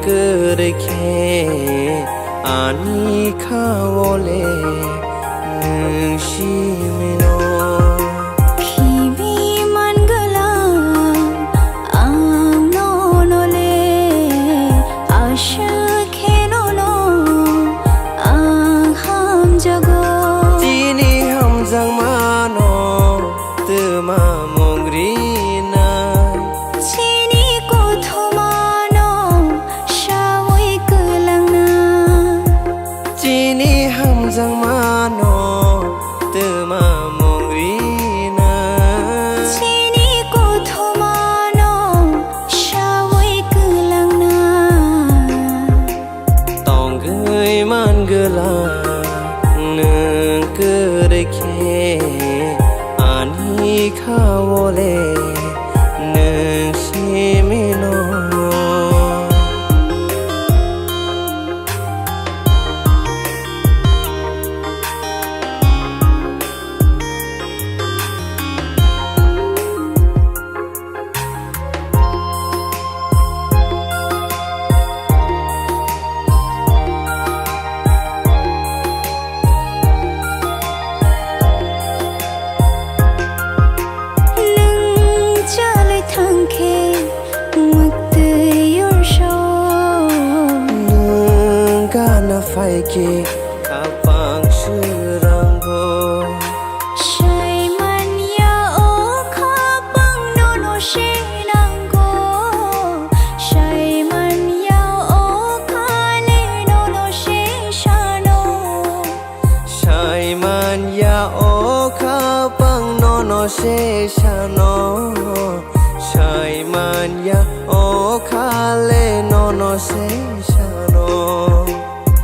그렇게 아니 가올래 능심이노 Kibiman galang ang nonole ashkhenono ang hamjago Tini hamjang mano tuma mongrina Chini ko thumano shawai kalangna Tini hamjang mano tuma mongrina Chini ko thumano shawai kalangna Tong gửi man gala nương 그렇게 아니 가올래 능심이노 Faiki kapang suranggo Shai man ya o kapang nono shinanggo Shai man ya o kale nono shishano Shai man ya o kapang nono shishano Shai man ya o kale nono shishano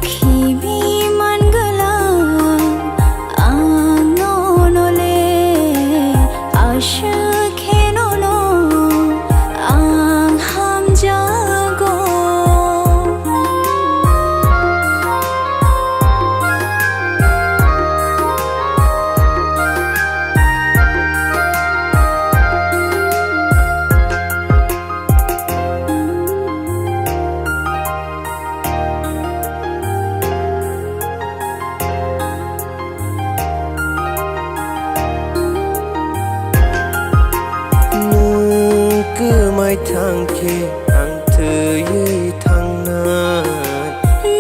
Kibiman galang ang nonole ashkhenono ang hamjago mai thang khi ang thư yi thang na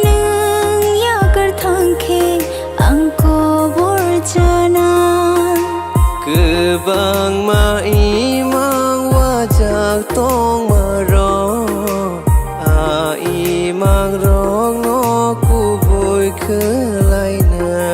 nang ya kar thang khe ang ko bor jana cứ bang ma i mang wajak tong ma ro a i mang rong no ku vui khứ lai na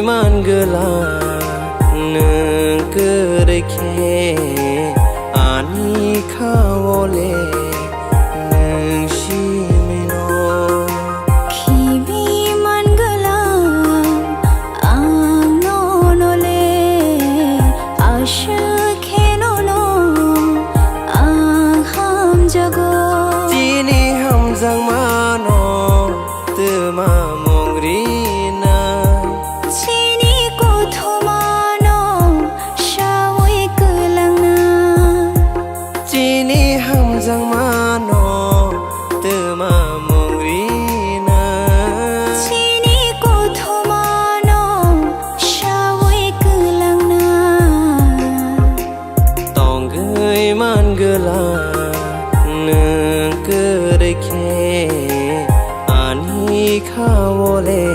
man gala nương 그렇게 아니 가올래 능심이노 Kibiman galang ang nonole ashkhenono ang hamjago Tini hamjang mano tuma mongrina Chini ko thumano shawai kalangna Tini hamjang mano tuma mongrina Chini ko thumano shawai kalangna Tong gửi man gala nương 그렇게 아니 가올래